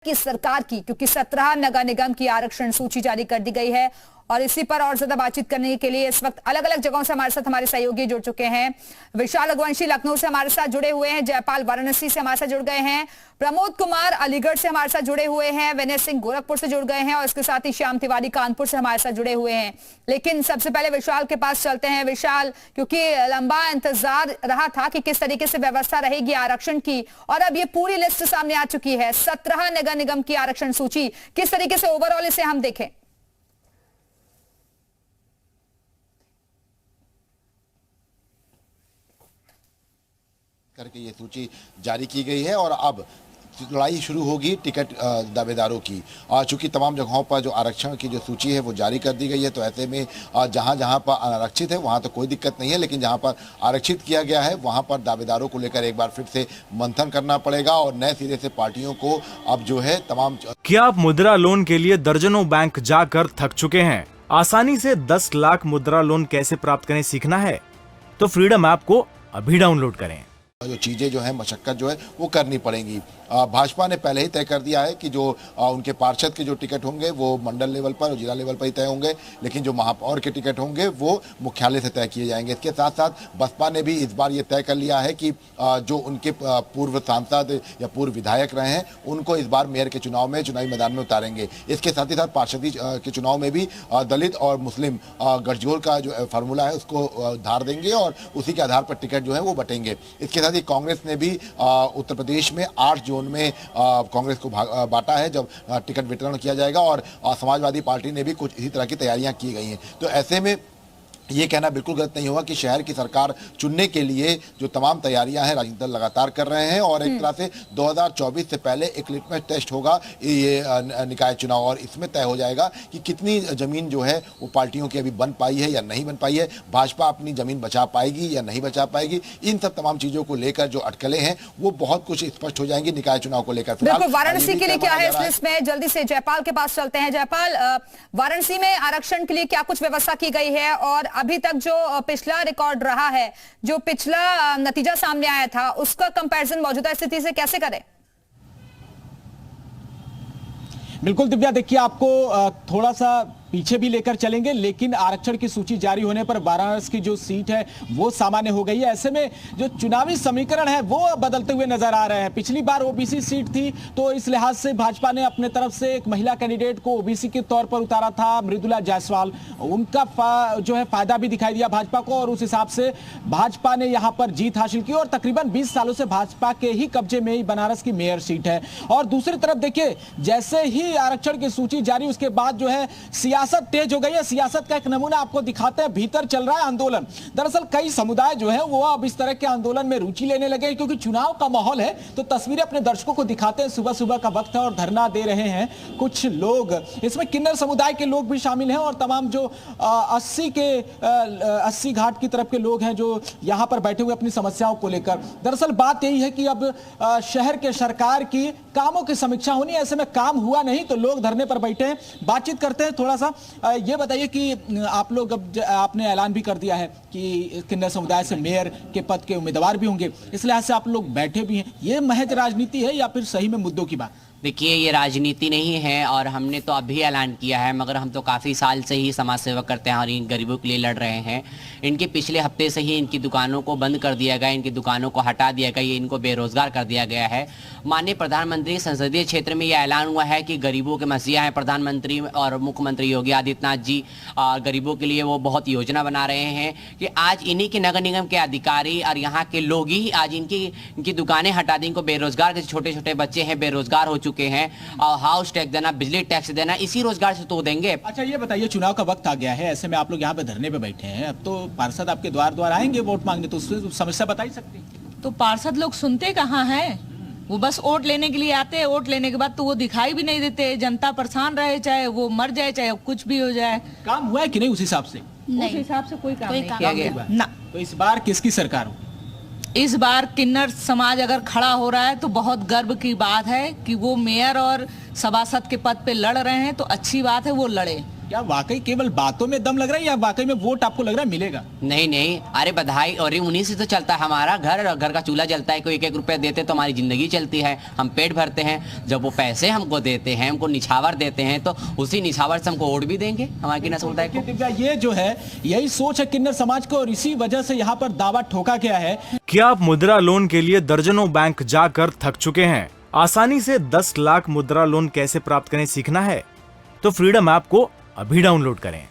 की सरकार की, क्योंकि 17 नगर निगम की आरक्षण सूची जारी कर दी गई है और इसी पर और ज्यादा बातचीत करने के लिए इस वक्त अलग अलग जगहों से हमारे साथ हमारे सहयोगी जुड़ चुके हैं। विशाल रघुवंशी लखनऊ से हमारे साथ जुड़े हुए हैं, जयपाल वाराणसी से हमारे साथ जुड़ गए हैं, प्रमोद कुमार अलीगढ़ से हमारे साथ जुड़े हुए हैं, विनय सिंह गोरखपुर से जुड़ गए हैं और इसके साथ ही श्याम तिवारी कानपुर से हमारे साथ जुड़े हुए हैं। लेकिन सबसे पहले विशाल के पास चलते हैं। विशाल, क्योंकि लंबा इंतजार रहा था कि किस तरीके से व्यवस्था रहेगी आरक्षण की, और अब ये पूरी लिस्ट सामने आ चुकी है। 17 नगर निगम की आरक्षण सूची, किस तरीके से ओवरऑल इसे हम देखें? करके ये सूची जारी की गई है और अब लड़ाई शुरू होगी टिकट दावेदारों की। चूंकि तमाम जगहों पर जो आरक्षण की जो सूची है वो जारी कर दी गई है, तो ऐसे में जहां जहां पर अनारक्षित है वहां तो कोई दिक्कत नहीं है, लेकिन जहां पर आरक्षित किया गया है वहां पर दावेदारों को लेकर एक बार फिर से मंथन करना पड़ेगा और नए सिरे से पार्टियों को अब जो है तमाम। क्या आप मुद्रा लोन के लिए दर्जनों बैंक जाकर थक चुके हैं? आसानी से 10 लाख मुद्रा लोन कैसे प्राप्त करें सीखना है तो फ्रीडम ऐप को अभी डाउनलोड करें। जो चीज़ें जो है मशक्कत जो है वो करनी पड़ेंगी। भाजपा ने पहले ही तय कर दिया है कि जो उनके पार्षद के जो टिकट होंगे वो मंडल लेवल पर और जिला लेवल पर ही तय होंगे, लेकिन जो महापौर के टिकट होंगे वो मुख्यालय से तय किए जाएंगे। इसके साथ साथ बसपा ने भी इस बार ये तय कर लिया है कि जो उनके पूर्व सांसद या पूर्व विधायक रहे हैं उनको इस बार मेयर के चुनाव में चुनावी मैदान में उतारेंगे। इसके साथ ही साथ पार्षदी के चुनाव में भी दलित और मुस्लिम गठजोड़ का जो फार्मूला है उसको धार देंगे और उसी के आधार पर टिकट जो है वो बटेंगे। इसके साथ ही कांग्रेस ने भी उत्तर प्रदेश में 8 जोन में कांग्रेस को बांटा है जब टिकट वितरण किया जाएगा, और समाजवादी पार्टी ने भी कुछ इसी तरह की तैयारियां की गई हैं। तो ऐसे में ये कहना बिल्कुल गलत नहीं होगा कि शहर की सरकार चुनने के लिए जो तमाम तैयारियां हैं राजनीतिक दल लगातार कर रहे हैं और एक तरह से 2024 से पहले एक लिटमस टेस्ट होगा ये निकाय चुनाव, और इसमें तय हो जाएगा कि कितनी जमीन जो है वो पार्टियों की अभी बन पाई है या नहीं बन पाई है, भाजपा अपनी जमीन बचा पाएगी या नहीं बचा पाएगी। इन सब तमाम चीजों को लेकर जो अटकलें हैं वो बहुत कुछ स्पष्ट हो जाएंगी निकाय चुनाव को लेकर। बिल्कुल, वाराणसी के लिए क्या है इस लिस्ट में? जल्दी से जयपाल के पास चलते हैं। जयपाल, वाराणसी में आरक्षण के लिए क्या कुछ व्यवस्था की गई है और अभी तक जो पिछला रिकॉर्ड रहा है, जो पिछला नतीजा सामने आया था, उसका कंपैरिजन मौजूदा स्थिति से कैसे करें? बिल्कुल दिव्या, देखिए आपको थोड़ा सा पीछे भी लेकर चलेंगे, लेकिन आरक्षण की सूची जारी होने पर वाराणसी की जो सीट है वो सामान्य हो गई है। ऐसे में जो चुनावी समीकरण है वो बदलते हुए नजर आ रहे हैं। पिछली बार ओबीसी सीट थी तो इस लिहाज से भाजपा ने अपने तरफ से एक महिला कैंडिडेट को ओबीसी के तौर पर उतारा था, मृदुला जायसवाल। उनका जो है फायदा भी दिखाई दिया भाजपा को और उस हिसाब से भाजपा ने यहां पर जीत हासिल की और तकरीबन 20 सालों से भाजपा के ही कब्जे में ही बनारस की मेयर सीट है। और दूसरी तरफ देखिए, जैसे ही आरक्षण की सूची जारी उसके बाद जो है सियासत तेज हो गई है। सियासत का एक नमूना आपको दिखाते हैं। भीतर चल रहा है आंदोलन। दरअसल कई समुदाय जो है वो अब इस तरह के आंदोलन में रुचि लेने लगे क्योंकि चुनाव का माहौल है। तो तस्वीरें अपने दर्शकों को दिखाते हैं। सुबह सुबह का वक्त है और धरना दे रहे हैं कुछ लोग। इसमें किन्नर समुदाय के लोग भी शामिल हैं और तमाम जो 80 घाट की तरफ के लोग हैं जो यहां पर बैठे हुए अपनी समस्याओं को लेकर। दरअसल बात यही है कि अब शहर के सरकार की कामों की समीक्षा होनी है। ऐसे में काम हुआ नहीं तो लोग धरने पर बैठे हैं। बातचीत करते हैं थोड़ा सा। ये बताइए कि आप लोग अब आपने ऐलान भी कर दिया है कि किन्नर समुदाय से मेयर के पद के उम्मीदवार भी होंगे, इस लिहाज से आप लोग बैठे भी हैं। ये महज राजनीति है या फिर सही में मुद्दों की बात? देखिए, ये राजनीति नहीं है और हमने तो अभी ऐलान किया है, मगर हम तो काफ़ी साल से ही समाज सेवा करते हैं और इन गरीबों के लिए लड़ रहे हैं। इनके पिछले हफ्ते से ही इनकी दुकानों को बंद कर दिया गया, इनकी दुकानों को हटा दिया गया, इनको बेरोजगार कर दिया गया है। माननीय प्रधानमंत्री संसदीय क्षेत्र में यह ऐलान हुआ है कि गरीबों के मसीहा हैं प्रधानमंत्री और मुख्यमंत्री योगी आदित्यनाथ जी, और गरीबों के लिए वो बहुत योजना बना रहे हैं कि आज इन्हीं के नगर निगम के अधिकारी और यहाँ के लोग ही आज इनकी दुकानें हटा दें। इनको बेरोजगार के छोटे छोटे बच्चे हैं बेरोजगार हो चुके हैं, और हाउस टैक्स देना, बिजली टैक्स देना, इसी रोजगार से तो देंगे। अच्छा ये बताइए, चुनाव का वक्त आ गया है, ऐसे में आप लोग यहाँ पे धरने पे बैठे हैं, अब तो पार्षद आपके द्वार द्वार आएंगे वोट मांगने, तो उससे समस्या बता ही सकती? तो पार्षद लोग सुनते कहाँ हैं? वो बस वोट लेने के लिए आते हैं, वोट लेने के बाद तो वो दिखाई भी नहीं देते। जनता परेशान रहे, चाहे वो मर जाए चाहे कुछ भी हो जाए। काम हुआ है कि नहीं उस हिसाब से? उस हिसाब से कोई काम नहीं किया गया ना। तो इस बार किसकी सरकार हो? इस बार किन्नर समाज अगर खड़ा हो रहा है तो बहुत गर्व की बात है कि वो मेयर और सभासद के पद पे लड़ रहे हैं, तो अच्छी बात है वो लड़े। क्या वाकई केवल बातों में दम लग रहा है या वाकई में वोट आपको लग रहा है मिलेगा? नहीं नहीं, अरे बधाई, और उन्हीं से तो चलता है हमारा घर का चूल्हा जलता है। कोई 1-1 रुपया देते तो हमारी जिंदगी चलती है, हम पेट भरते हैं। जब वो पैसे हमको देते हैं, हमको निछावर देते हैं, तो उसी निछावर से हमको वोट भी देंगे हमारे किन्नर समुदाय को। दिव्या, ये जो है यही सोच है किन्नर समाज को और इसी वजह से यहाँ पर दावा ठोका गया है। क्या आप मुद्रा लोन के लिए दर्जनों बैंक जाकर थक चुके हैं? आसानी से 10 लाख मुद्रा लोन कैसे प्राप्त करें सीखना है तो फ्रीडम ऐप को अभी डाउनलोड करें।